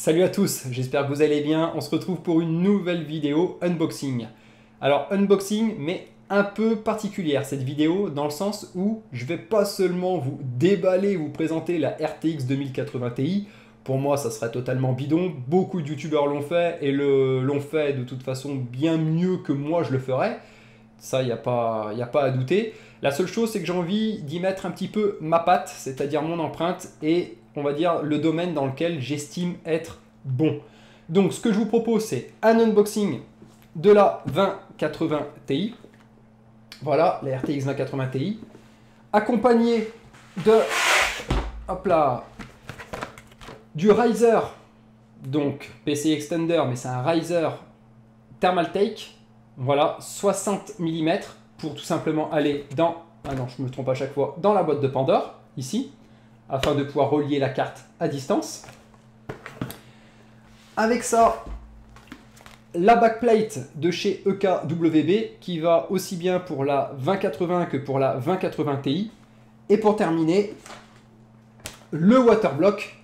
Salut à tous, j'espère que vous allez bien. On se retrouve pour une nouvelle vidéo unboxing. Alors unboxing, mais un peu particulière cette vidéo, dans le sens où je vais pas seulement vous déballer, vous présenter la RTX 2080 Ti. Pour moi, ça serait totalement bidon. Beaucoup de youtubeurs l'ont fait et l'ont fait de toute façon bien mieux que moi je le ferais. Ça, il n'y a pas à douter. La seule chose, c'est que j'ai envie d'y mettre un petit peu ma patte, c'est-à-dire mon empreinte et on va dire le domaine dans lequel j'estime être bon. Donc, ce que je vous propose, c'est un unboxing de la 2080 Ti. Voilà, la RTX 2080 Ti. Accompagné de, hop là, du Riser, donc PC Extender, mais c'est un Riser Thermaltake. Voilà, 60 mm pour tout simplement aller dans, ah non, je me trompe à chaque fois, dans la boîte de Pandore, ici, afin de pouvoir relier la carte à distance. Avec ça, la backplate de chez EKWB qui va aussi bien pour la 2080 que pour la 2080 Ti. Et pour terminer, le waterblock.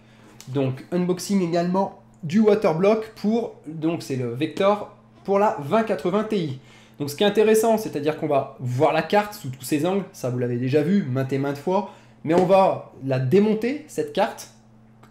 Donc unboxing également du waterblock pour, donc c'est le Vector pour la 2080 Ti. Donc ce qui est intéressant, c'est-à-dire qu'on va voir la carte sous tous ses angles, ça vous l'avez déjà vu maintes et maintes fois, mais on va la démonter, cette carte,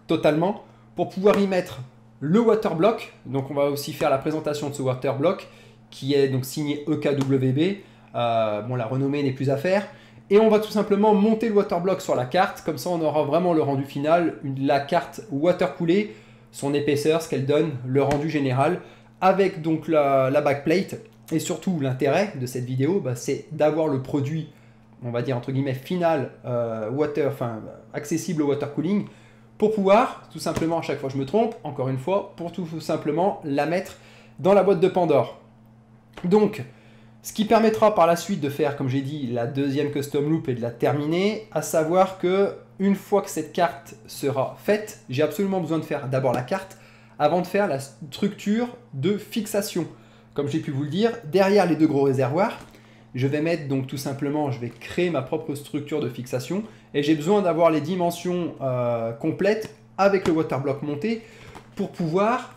totalement, pour pouvoir y mettre le waterblock. Donc on va aussi faire la présentation de ce waterblock, qui est donc signé EKWB. Bon, la renommée n'est plus à faire. Et on va tout simplement monter le waterblock sur la carte, comme ça on aura vraiment le rendu final, la carte watercoolée, son épaisseur, ce qu'elle donne, le rendu général, avec donc la backplate. Et surtout l'intérêt de cette vidéo, c'est d'avoir le produit, on va dire entre guillemets final, accessible au watercooling, pour pouvoir tout simplement, à chaque fois je me trompe, encore une fois, pour tout simplement la mettre dans la boîte de Pandore. Donc, ce qui permettra par la suite de faire, comme j'ai dit, la deuxième custom loop et de la terminer, à savoir que une fois que cette carte sera faite, j'ai absolument besoin de faire d'abord la carte avant de faire la structure de fixation. Comme j'ai pu vous le dire, derrière les deux gros réservoirs, je vais mettre donc tout simplement, je vais créer ma propre structure de fixation et j'ai besoin d'avoir les dimensions complètes avec le waterblock monté pour pouvoir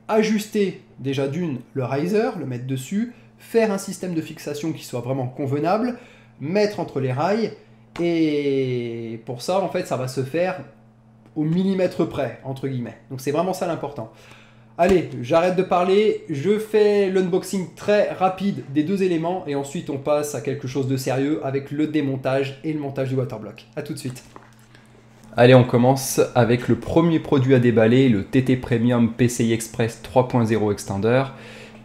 ajuster déjà d'une le riser, le mettre dessus, faire un système de fixation qui soit vraiment convenable, mettre entre les rails et pour ça en fait ça va se faire au millimètre près entre guillemets. Donc c'est vraiment ça l'important. Allez, j'arrête de parler, je fais l'unboxing très rapide des deux éléments et ensuite on passe à quelque chose de sérieux avec le démontage et le montage du waterblock. A tout de suite. Allez, on commence avec le premier produit à déballer, le TT Premium PCI Express 3.0 Extender,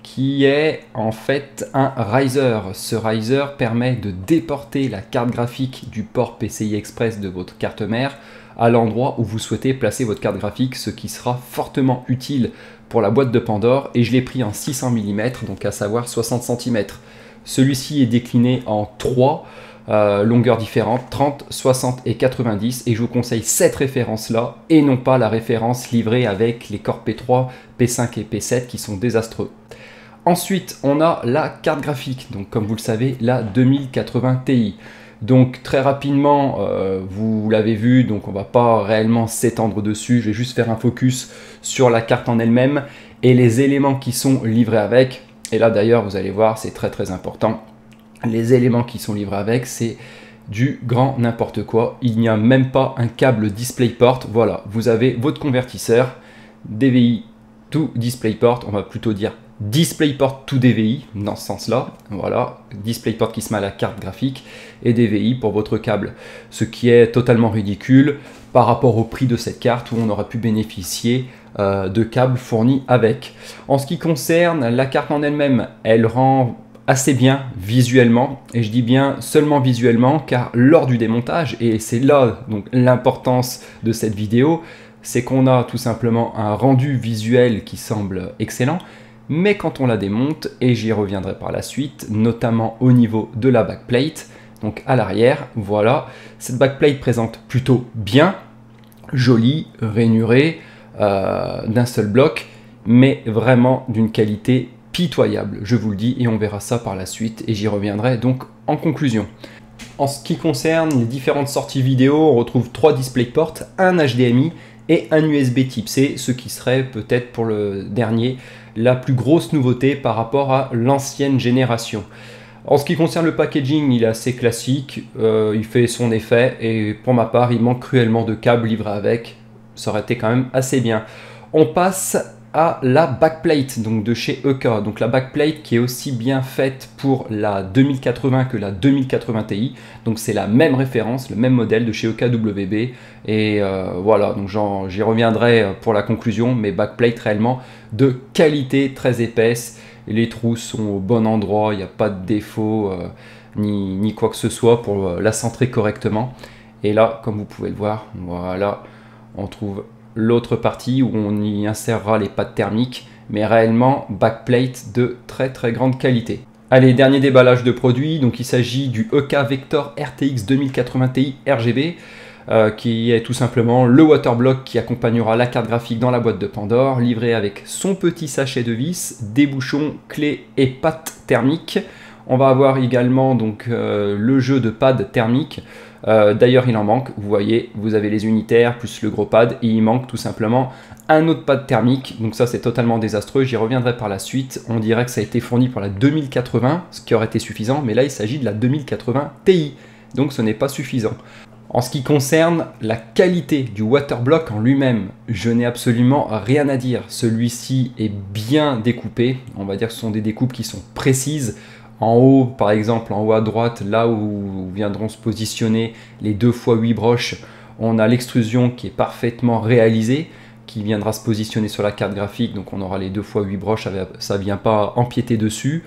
qui est en fait un riser. Ce riser permet de déporter la carte graphique du port PCI Express de votre carte mère à l'endroit où vous souhaitez placer votre carte graphique, ce qui sera fortement utile pour la boîte de Pandore, et je l'ai pris en 600 mm, donc à savoir 60 cm. Celui-ci est décliné en 3 longueurs différentes, 30, 60 et 90, et je vous conseille cette référence-là, et non pas la référence livrée avec les corps P3, P5 et P7 qui sont désastreux. Ensuite, on a la carte graphique, donc comme vous le savez, la 2080 Ti. Donc très rapidement, vous l'avez vu, donc on va pas réellement s'étendre dessus, je vais juste faire un focus sur la carte en elle-même et les éléments qui sont livrés avec. Et là d'ailleurs, vous allez voir, c'est très très important. Les éléments qui sont livrés avec, c'est du grand n'importe quoi. Il n'y a même pas un câble DisplayPort. Voilà, vous avez votre convertisseur DVI to DisplayPort, on va plutôt dire DisplayPort to DVI dans ce sens-là. Voilà, DisplayPort qui se met à la carte graphique et DVI pour votre câble. Ce qui est totalement ridicule par rapport au prix de cette carte où on aurait pu bénéficier de câbles fournis avec. En ce qui concerne la carte en elle-même, elle rend assez bien visuellement, et je dis bien seulement visuellement car lors du démontage, et c'est là donc l'importance de cette vidéo, c'est qu'on a tout simplement un rendu visuel qui semble excellent, mais quand on la démonte, et j'y reviendrai par la suite, notamment au niveau de la backplate, donc à l'arrière, voilà, cette backplate présente plutôt bien, jolie, rainurée, d'un seul bloc, mais vraiment d'une qualité pitoyable, je vous le dis, et on verra ça par la suite, et j'y reviendrai donc en conclusion. En ce qui concerne les différentes sorties vidéo, on retrouve 3 DisplayPort, un HDMI et un USB type C, ce qui serait peut-être pour le dernier la plus grosse nouveauté par rapport à l'ancienne génération. En ce qui concerne le packaging, il est assez classique, il fait son effet et pour ma part il manque cruellement de câbles livrés avec, ça aurait été quand même assez bien. On passe à la backplate donc de chez EK, donc la backplate qui est aussi bien faite pour la 2080 que la 2080 Ti, donc c'est la même référence, le même modèle de chez EKWB et voilà, donc j'y reviendrai pour la conclusion, mais backplate réellement de qualité très épaisse. Les trous sont au bon endroit, il n'y a pas de défaut ni quoi que ce soit pour la centrer correctement. Et là, comme vous pouvez le voir, voilà, on trouve l'autre partie où on y insérera les pads thermiques, mais réellement backplate de très très grande qualité. Allez, dernier déballage de produit, donc il s'agit du EK Vector RTX 2080 Ti RGB. Qui est tout simplement le waterblock qui accompagnera la carte graphique dans la boîte de Pandore, livré avec son petit sachet de vis, des bouchons, clés et pattes thermiques. On va avoir également donc le jeu de pads thermiques. D'ailleurs il en manque, vous voyez, vous avez les unitaires plus le gros pad et il manque tout simplement un autre pad thermique, donc ça c'est totalement désastreux, j'y reviendrai par la suite. On dirait que ça a été fourni pour la 2080, ce qui aurait été suffisant, mais là il s'agit de la 2080 Ti, donc ce n'est pas suffisant. En ce qui concerne la qualité du waterblock en lui-même, je n'ai absolument rien à dire. Celui-ci est bien découpé, on va dire que ce sont des découpes qui sont précises. En haut, par exemple, en haut à droite, là où viendront se positionner les 2x8 broches, on a l'extrusion qui est parfaitement réalisée, qui viendra se positionner sur la carte graphique, donc on aura les 2x8 broches, ça ne vient pas empiéter dessus.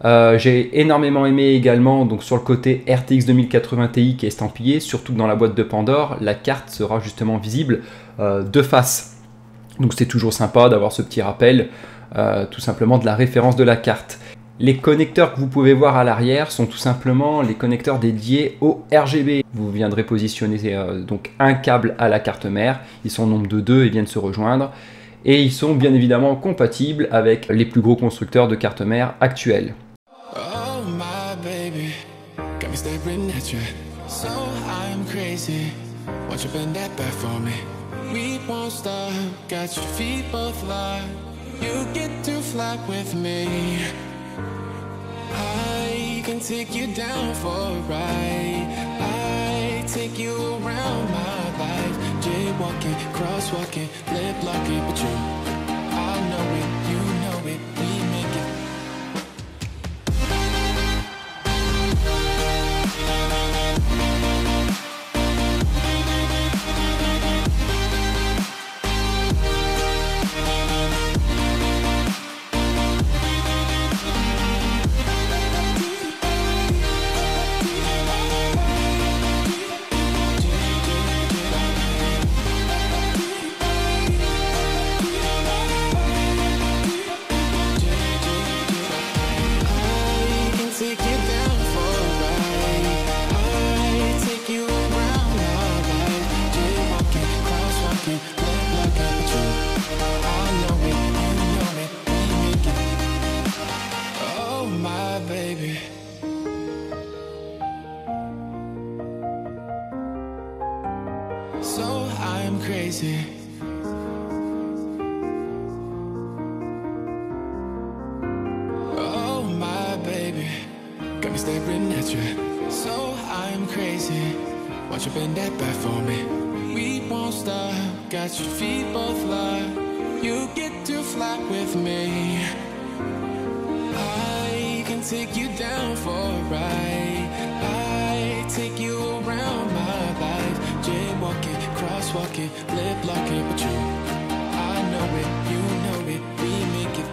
J'ai énormément aimé également donc sur le côté RTX 2080 Ti qui est estampillé, surtout que dans la boîte de Pandore, la carte sera justement visible de face. Donc c'est toujours sympa d'avoir ce petit rappel tout simplement de la référence de la carte. Les connecteurs que vous pouvez voir à l'arrière sont tout simplement les connecteurs dédiés au RGB. Vous viendrez positionner donc un câble à la carte mère, ils sont au nombre de 2 et viennent se rejoindre. Et ils sont bien évidemment compatibles avec les plus gros constructeurs de cartes mères actuels. Oh my baby, got me staring at you, so I'm crazy. Won't you bend that back for me? We won't stop, got your feet both locked. You get to fly with me. I can take you down for a ride. I take you around my life. Jaywalking, crosswalking, lip locking, but you, I know it, you know it, we make it. So I'm crazy. Oh my baby, got me staring at you. So I'm crazy. Won't you bend that back for me? We won't stop. Got your feet both locked. You get to fly with me. I can take you down for a ride. I take you around my life. Jaywalking, crosswalking, lip locking, but you, I know it, you know it, we make it.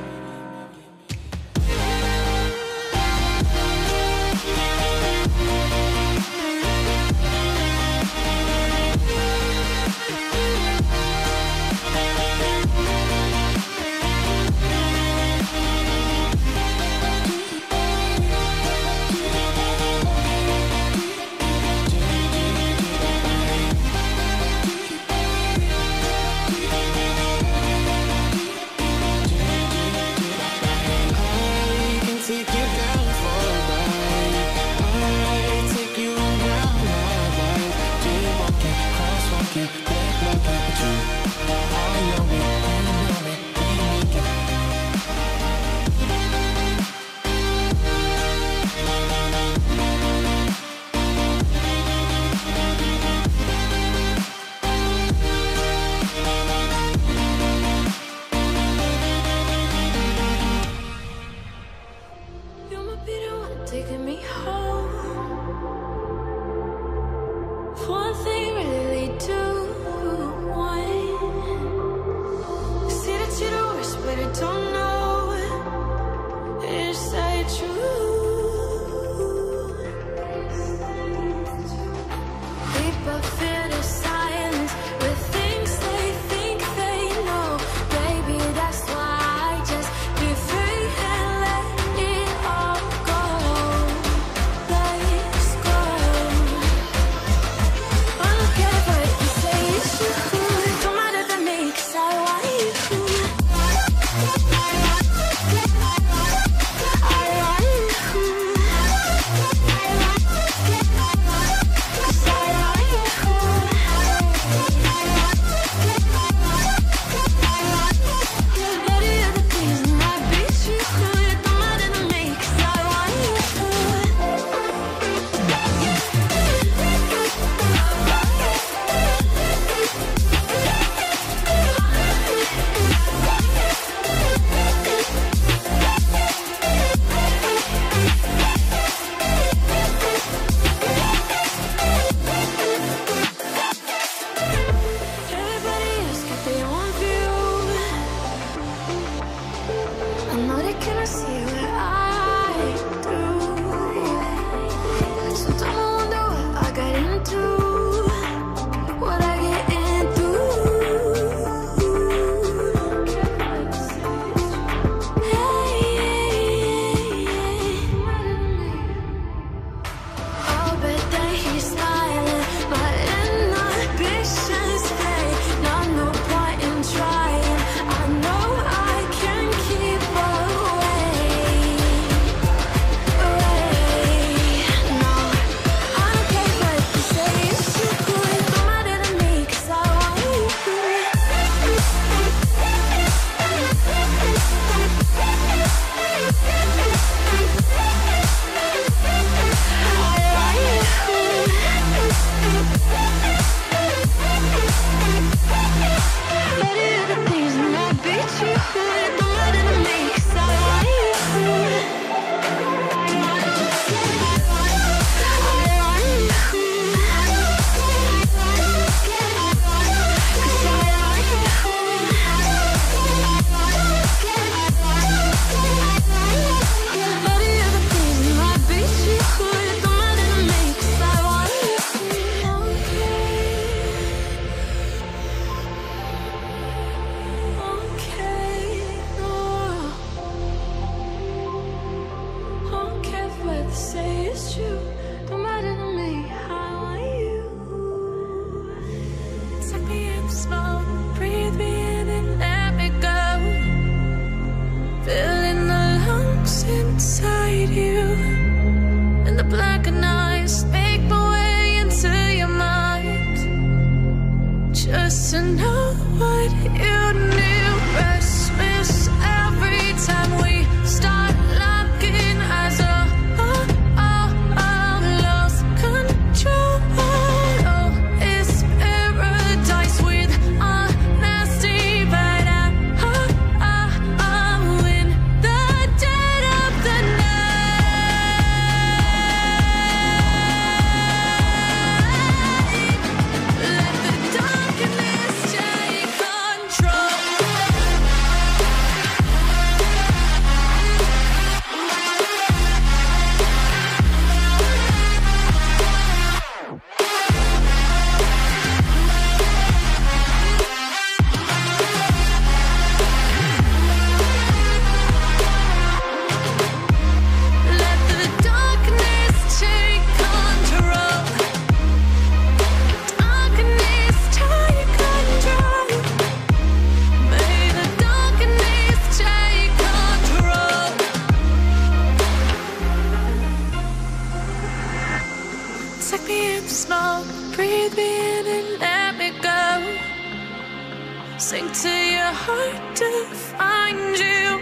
Sink to your heart to find you.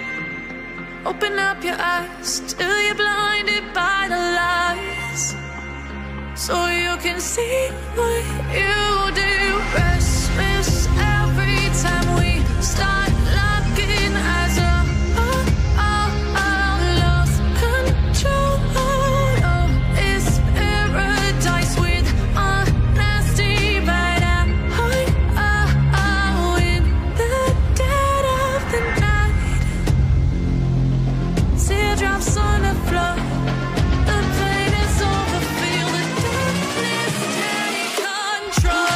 Open up your eyes till you're blinded by the lies, so you can see what you do. Restless every time we start locking eyes up. Lost control. Oh, it's paradise with honesty, but I'm in the dead of the night. Teardrops on the floor. The pain is over. Feel the darkness take control.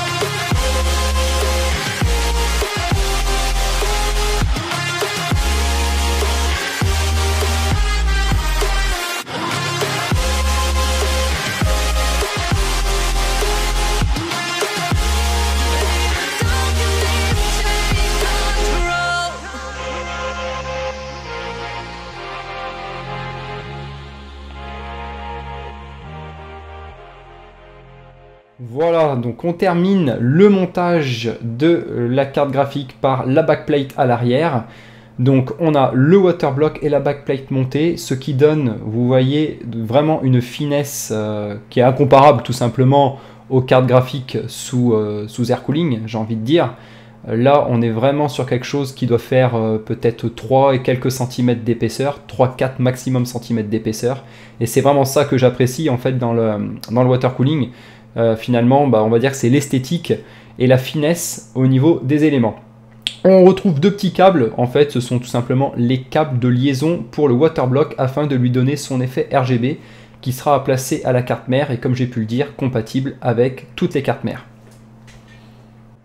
Voilà, donc on termine le montage de la carte graphique par la backplate à l'arrière. Donc on a le waterblock et la backplate montée, ce qui donne, vous voyez, vraiment une finesse qui est incomparable tout simplement aux cartes graphiques sous air cooling, j'ai envie de dire. Là, on est vraiment sur quelque chose qui doit faire peut-être 3 et quelques centimètres d'épaisseur, 3-4 maximum centimètres d'épaisseur. Et c'est vraiment ça que j'apprécie en fait dans le water cooling. Finalement, on va dire que c'est l'esthétique et la finesse au niveau des éléments. On retrouve deux petits câbles, en fait, ce sont tout simplement les câbles de liaison pour le waterblock afin de lui donner son effet RGB qui sera placé à la carte mère et comme j'ai pu le dire, compatible avec toutes les cartes mères.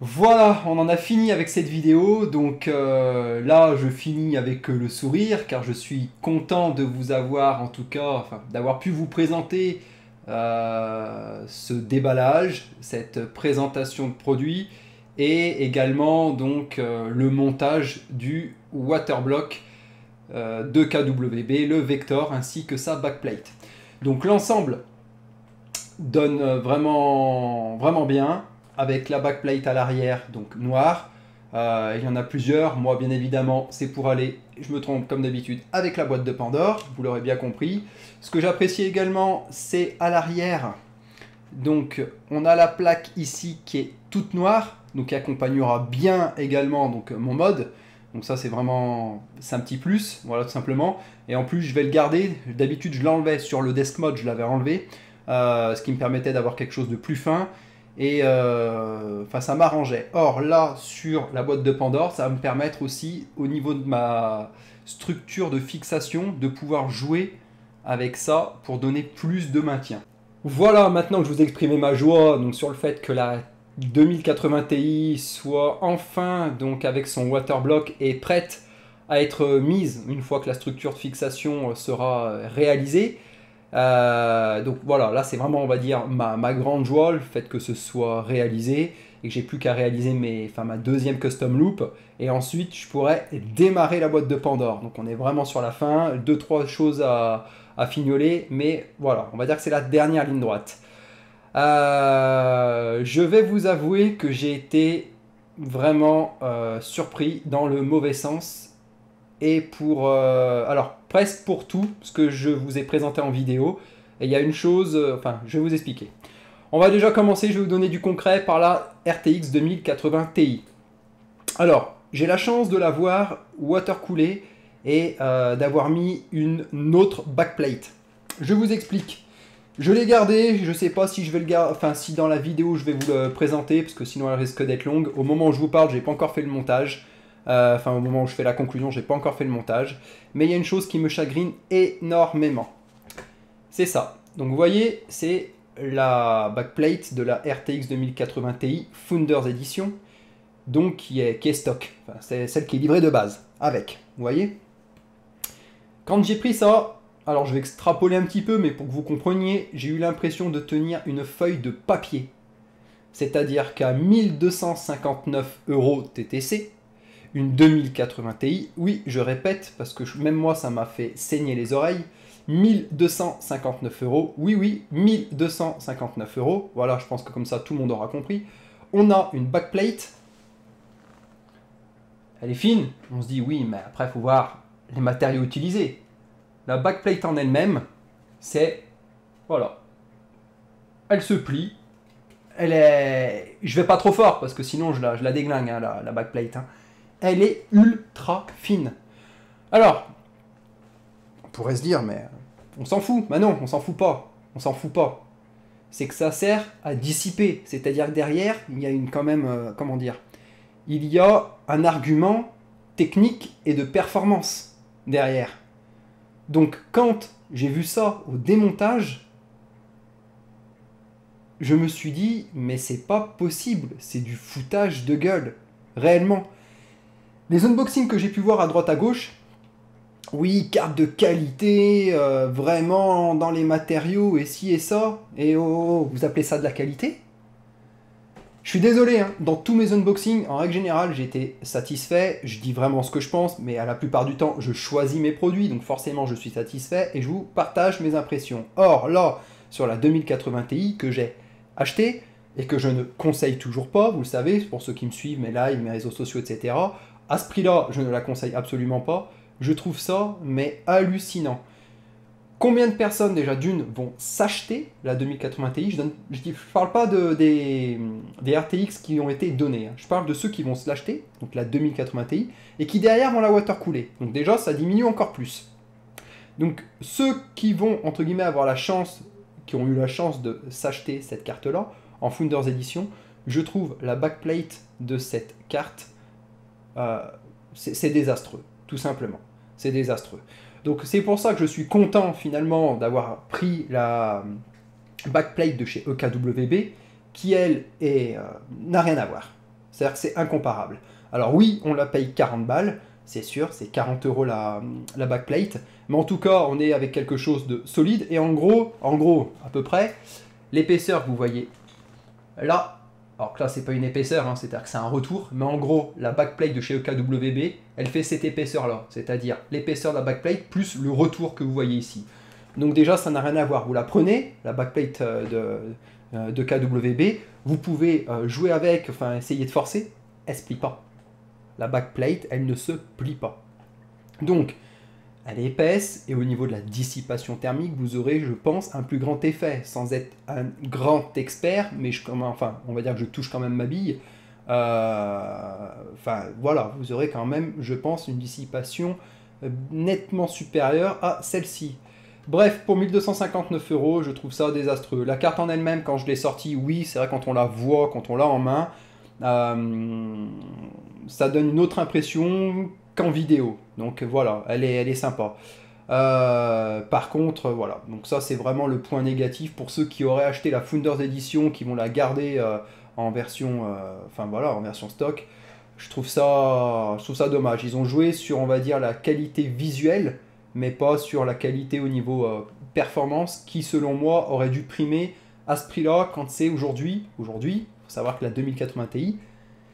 Voilà, on en a fini avec cette vidéo, donc là je finis avec le sourire car je suis content de vous avoir en tout cas, d'avoir pu vous présenter ce déballage, cette présentation de produit et également donc le montage du waterblock de KWB, le Vector ainsi que sa backplate. Donc l'ensemble donne vraiment bien avec la backplate à l'arrière donc noire. Il y en a plusieurs, moi bien évidemment c'est pour aller, je me trompe comme d'habitude, avec la boîte de Pandore, vous l'aurez bien compris. Ce que j'apprécie également c'est à l'arrière, donc on a la plaque ici qui est toute noire, donc qui accompagnera bien également donc, mon mode. Donc ça c'est vraiment, c'est un petit plus, voilà tout simplement. Et en plus je vais le garder, d'habitude je l'enlevais sur le desk mode, je l'avais enlevé, ce qui me permettait d'avoir quelque chose de plus fin. Et ça m'arrangeait. Or là sur la boîte de Pandore, ça va me permettre aussi au niveau de ma structure de fixation de pouvoir jouer avec ça pour donner plus de maintien. Voilà, maintenant que je vous ai exprimé ma joie donc sur le fait que la 2080 Ti soit enfin donc avec son waterblock et prête à être mise une fois que la structure de fixation sera réalisée. Donc voilà, là c'est vraiment on va dire ma grande joie, le fait que ce soit réalisé et que j'ai plus qu'à réaliser ma deuxième custom loop et ensuite je pourrais démarrer la boîte de Pandore. Donc on est vraiment sur la fin, 2-3 choses à fignoler, mais voilà, on va dire que c'est la dernière ligne droite. Je vais vous avouer que j'ai été vraiment surpris dans le mauvais sens et alors presque pour tout ce que je vous ai présenté en vidéo. Et il y a une chose, je vais vous expliquer. On va déjà commencer, je vais vous donner du concret par la RTX 2080 Ti. Alors, j'ai la chance de l'avoir watercoolée et d'avoir mis une autre backplate. Je vous explique. Je l'ai gardé, je ne sais pas si je vais le garder, si dans la vidéo je vais vous le présenter, parce que sinon elle risque d'être longue. Au moment où je vous parle, je n'ai pas encore fait le montage. Au moment où je fais la conclusion, je n'ai pas encore fait le montage. Mais il y a une chose qui me chagrine énormément. C'est ça. Donc vous voyez, c'est la backplate de la RTX 2080 Ti Founders Edition. Donc qui est stock. C'est celle qui est livrée de base. Avec. Vous voyez ? Quand j'ai pris ça, alors je vais extrapoler un petit peu, mais pour que vous compreniez, j'ai eu l'impression de tenir une feuille de papier. C'est-à-dire qu'à 1259 € TTC, une 2080 Ti, oui, je répète, parce que même moi, ça m'a fait saigner les oreilles, 1259 €, oui, 1259 €, voilà, je pense que comme ça, tout le monde aura compris. On a une backplate, elle est fine, on se dit, oui, mais après, il faut voir les matériaux utilisés. La backplate en elle-même, c'est, voilà, elle se plie, elle est, je vais pas trop fort, parce que sinon, je la déglingue, hein, la backplate, hein. Elle est ultra fine. Alors, on pourrait se dire, mais on s'en fout. Mais non, on s'en fout pas. On s'en fout pas. C'est que ça sert à dissiper. C'est-à-dire que derrière, il y a quand même, comment dire, il y a un argument technique et de performance derrière. Donc, quand j'ai vu ça au démontage, je me suis dit, mais c'est pas possible. C'est du foutage de gueule. Réellement. Les unboxings que j'ai pu voir à droite à gauche, oui, carte de qualité, vraiment dans les matériaux, et ci et ça, et oh, vous appelez ça de la qualité? Je suis désolé, hein, dans tous mes unboxings, en règle générale, j'ai été satisfait, je dis vraiment ce que je pense, mais à la plupart du temps, je choisis mes produits, donc forcément je suis satisfait, et je vous partage mes impressions. Or, là, sur la 2080 Ti que j'ai acheté, et que je ne conseille toujours pas, vous le savez, pour ceux qui me suivent, mes lives, mes réseaux sociaux, etc., à ce prix-là, je ne la conseille absolument pas. Je trouve ça, mais hallucinant. Combien de personnes, déjà, d'une, vont s'acheter la 2080 Ti? Je ne parle pas des RTX qui ont été donnés. Hein. Je parle de ceux qui vont se l'acheter, donc la 2080 Ti, et qui derrière vont la watercooler. Donc déjà, ça diminue encore plus. Donc ceux qui vont, entre guillemets, avoir la chance, qui ont eu la chance de s'acheter cette carte-là, en Founders Edition, je trouve la backplate de cette carte... c'est désastreux, tout simplement. C'est désastreux. Donc c'est pour ça que je suis content finalement d'avoir pris la backplate de chez EKWB, qui elle n'a rien à voir. C'est-à-dire que c'est incomparable. Alors oui, on la paye 40 balles, c'est sûr, c'est 40 € la backplate, mais en tout cas, on est avec quelque chose de solide, et en gros, à peu près, l'épaisseur que vous voyez là, alors que là, c'est pas une épaisseur, hein, c'est-à-dire que c'est un retour, mais en gros, la backplate de chez EKWB, elle fait cette épaisseur-là, c'est-à-dire l'épaisseur de la backplate plus le retour que vous voyez ici. Donc déjà, ça n'a rien à voir. Vous la prenez, la backplate de KWB, vous pouvez jouer avec, enfin essayer de forcer, elle se plie pas. La backplate, elle ne se plie pas. Donc, elle est épaisse, et au niveau de la dissipation thermique, vous aurez, je pense, un plus grand effet, sans être un grand expert, mais on va dire que je touche quand même ma bille. Enfin voilà, vous aurez quand même, je pense, une dissipation nettement supérieure à celle-ci. Bref, pour 1259 €, je trouve ça désastreux. La carte en elle-même, quand je l'ai sortie, oui, c'est vrai, quand on la voit, quand on l'a en main, ça donne une autre impression qu'en vidéo. Donc voilà, elle est sympa. Par contre, voilà, donc ça c'est vraiment le point négatif pour ceux qui auraient acheté la Founders Edition, qui vont la garder en version, enfin voilà, en version stock. Je trouve ça dommage. Ils ont joué sur, on va dire, la qualité visuelle, mais pas sur la qualité au niveau performance, qui selon moi aurait dû primer à ce prix-là quand c'est aujourd'hui. Aujourd'hui, il faut savoir que la 2080 Ti,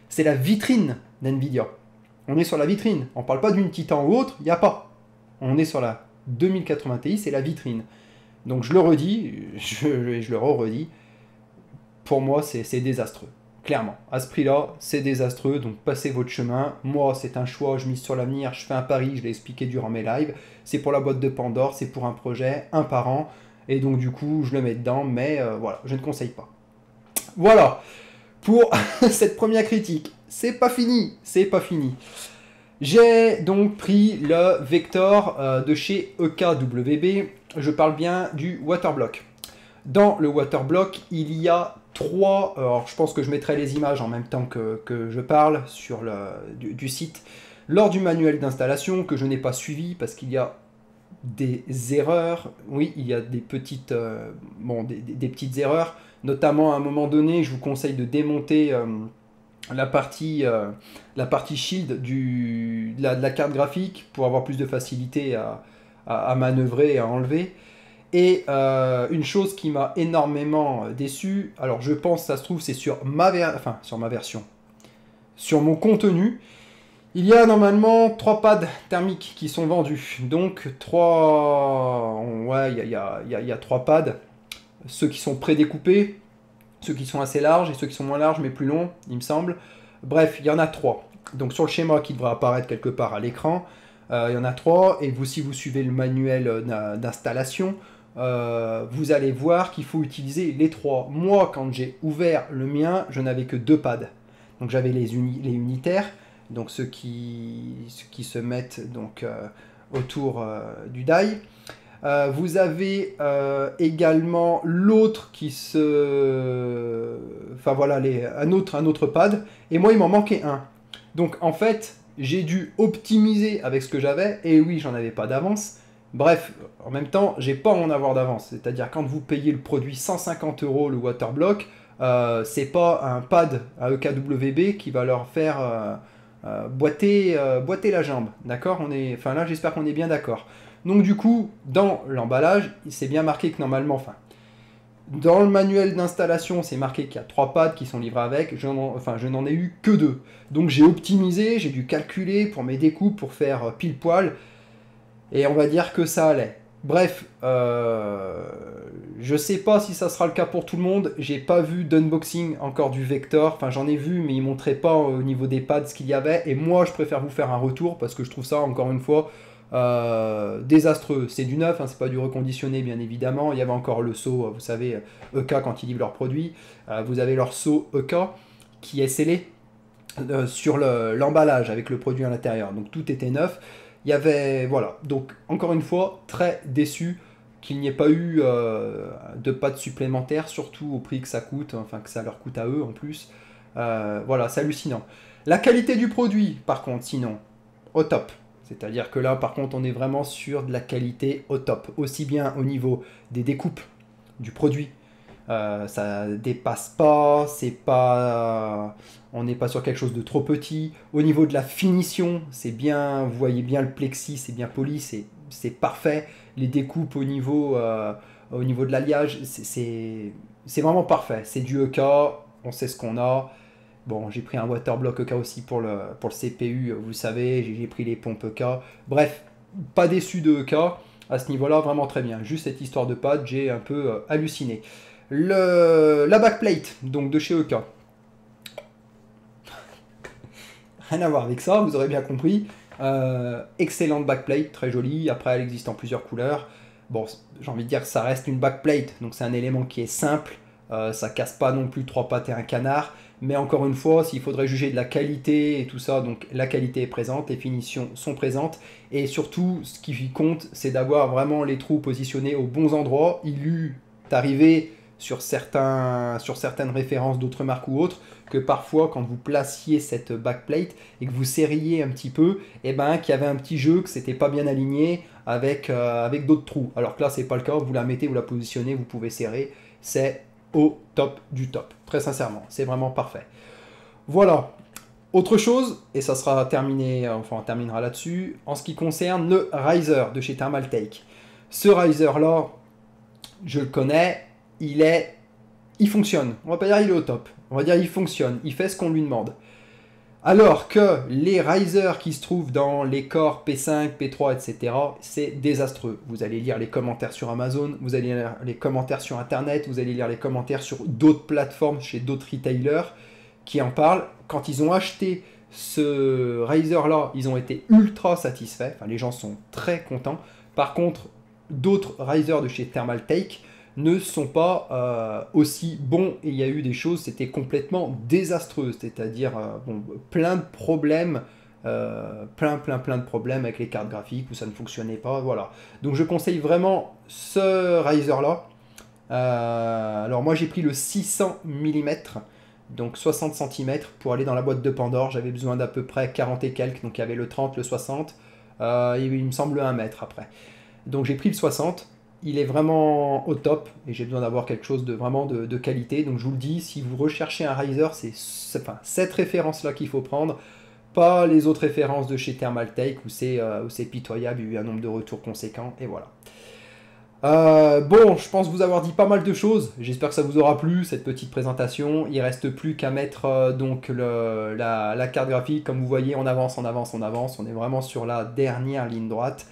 c'est la vitrine d'NVIDIA. On est sur la vitrine. On ne parle pas d'une Titan ou autre, il n'y a pas. On est sur la 2080 Ti, c'est la vitrine. Donc je le redis, je le redis, pour moi c'est désastreux. Clairement, à ce prix-là, c'est désastreux, donc passez votre chemin. Moi, c'est un choix, je mise sur l'avenir, je fais un pari, je l'ai expliqué durant mes lives. C'est pour la boîte de Pandore, c'est pour un projet, un par an. Et donc du coup, je le mets dedans, mais voilà, je ne conseille pas. Voilà, pour cette première critique. C'est pas fini, c'est pas fini. J'ai donc pris le Vector de chez EKWB. Je parle bien du Waterblock. Dans le Waterblock, il y a 3... Alors, je pense que je mettrai les images en même temps que je parle sur du site. Lors du manuel d'installation, que je n'ai pas suivi parce qu'il y a des erreurs. Oui, il y a des petites, des petites erreurs. Notamment, à un moment donné, je vous conseille de démonter... la partie shield de la carte graphique pour avoir plus de facilité à manœuvrer et à enlever. Et une chose qui m'a énormément déçu, alors je pense, ça se trouve, c'est sur ma version, sur mon contenu, il y a normalement 3 pads thermiques qui sont vendus. Donc ouais, il y a 3 pads, ceux qui sont prédécoupés, ceux qui sont assez larges et ceux qui sont moins larges mais plus longs, il me semble. Bref, il y en a 3. Donc sur le schéma qui devrait apparaître quelque part à l'écran, il y en a 3. Et si vous suivez le manuel d'installation, vous allez voir qu'il faut utiliser les 3. Moi, quand j'ai ouvert le mien, je n'avais que 2 pads. Donc j'avais les unitaires, donc ceux qui se mettent donc, autour du die. Vous avez également l'autre qui se... Enfin voilà, un autre pad. Et moi, il m'en manquait un. Donc en fait, j'ai dû optimiser avec ce que j'avais. Et oui, j'en avais pas d'avance. Bref, en même temps, j'ai pas à en avoir d'avance. C'est-à-dire, quand vous payez le produit 150 €, le Waterblock, c'est pas un pad à EKWB qui va leur faire boiter la jambe. D'accord? Enfin là, j'espère qu'on est bien d'accord. Donc du coup, dans l'emballage, c'est bien marqué que normalement, dans le manuel d'installation, c'est marqué qu'il y a 3 pads qui sont livrés avec. Je n'en ai eu que 2. Donc j'ai optimisé, j'ai dû calculer pour mes découpes, pour faire pile poil. Et on va dire que ça allait. Bref, je sais pas si ça sera le cas pour tout le monde. J'ai pas vu d'unboxing encore du Vector. Enfin, j'en ai vu, mais il montrait pas au niveau des pads ce qu'il y avait. Et moi, je préfère vous faire un retour parce que je trouve ça, encore une fois, désastreux. C'est du neuf, hein, c'est pas du reconditionné, bien évidemment. Il y avait encore le seau, vous savez, EK quand ils livrent leurs produits. Vous avez leur seau EK qui est scellé sur l'emballage avec le produit à l'intérieur. Donc tout était neuf. Il y avait, voilà, donc encore une fois, très déçu qu'il n'y ait pas eu de pads supplémentaires, surtout au prix que ça coûte, enfin que ça leur coûte à eux en plus. Voilà, c'est hallucinant. La qualité du produit, par contre, sinon, au top. C'est-à-dire que là, par contre, on est vraiment sur de la qualité au top. Aussi bien au niveau des découpes du produit. Ça dépasse pas, on n'est pas sur quelque chose de trop petit. Au niveau de la finition, c'est bien, vous voyez bien le plexi, c'est bien poli, c'est parfait. Les découpes au niveau de l'alliage, c'est vraiment parfait. C'est du EK, on sait ce qu'on a. Bon, j'ai pris un Waterblock EK aussi pour le CPU, vous le savez, j'ai pris les pompes EK. Bref, pas déçu de EK à ce niveau-là, vraiment très bien. Juste cette histoire de pad, j'ai un peu halluciné. La backplate, donc de chez EK. Rien à voir avec ça, vous aurez bien compris. Excellente backplate, très jolie. Après, elle existe en plusieurs couleurs. Bon, j'ai envie de dire que ça reste une backplate, donc c'est un élément qui est simple. ça casse pas non plus 3 pattes et un canard. Mais encore une fois, s'il faudrait juger de la qualité et tout ça, donc la qualité est présente, les finitions sont présentes. Et surtout, ce qui compte, c'est d'avoir vraiment les trous positionnés aux bons endroits. Il est arrivé sur certaines références d'autres marques ou autres, que parfois, quand vous placiez cette backplate et que vous serriez un petit peu, et ben, qu'il y avait un petit jeu, que c'était pas bien aligné avec d'autres trous. Alors que là, c'est pas le cas, vous la mettez, vous la positionnez, vous pouvez serrer, c'est au top du top. Très sincèrement, c'est vraiment parfait. Voilà. Autre chose, et ça sera terminé, enfin on terminera là-dessus, en ce qui concerne le riser de chez Thermaltake. Ce riser-là, je le connais, il fonctionne. On va pas dire il est au top. On va dire il fonctionne, il fait ce qu'on lui demande. Alors que les risers qui se trouvent dans les corps P5, P3, etc., c'est désastreux. Vous allez lire les commentaires sur Amazon, vous allez lire les commentaires sur Internet, vous allez lire les commentaires sur d'autres plateformes, chez d'autres retailers qui en parlent. Quand ils ont acheté ce riser-là, ils ont été ultra satisfaits. Enfin, les gens sont très contents. Par contre, d'autres risers de chez Thermaltake ne sont pas aussi bons, et il y a eu des choses, c'était complètement désastreux, c'est-à-dire plein de problèmes, plein de problèmes avec les cartes graphiques où ça ne fonctionnait pas, voilà. Donc je conseille vraiment ce riser-là. Alors moi j'ai pris le 600 mm, donc 60 cm pour aller dans la boîte de Pandore, j'avais besoin d'à peu près 40 et quelques, donc il y avait le 30, le 60, il me semble 1 mètre après. Donc j'ai pris le 60. Il est vraiment au top et j'ai besoin d'avoir quelque chose de vraiment de qualité. Donc je vous le dis, si vous recherchez un riser, c'est cette référence-là qu'il faut prendre, pas les autres références de chez Thermaltake où c'est pitoyable, il y a eu un nombre de retours conséquent et voilà. Bon, je pense vous avoir dit pas mal de choses. J'espère que ça vous aura plu cette petite présentation. Il reste plus qu'à mettre donc la carte graphique. Comme vous voyez, on avance. On est vraiment sur la dernière ligne droite.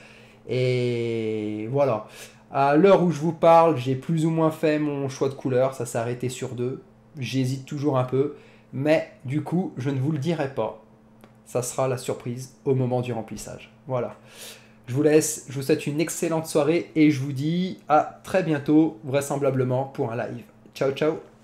Et voilà. À l'heure où je vous parle, j'ai plus ou moins fait mon choix de couleur, ça s'est arrêté sur 2. J'hésite toujours un peu, mais du coup, je ne vous le dirai pas. Ça sera la surprise au moment du remplissage. Voilà. Je vous laisse, je vous souhaite une excellente soirée et je vous dis à très bientôt, vraisemblablement pour un live. Ciao, ciao!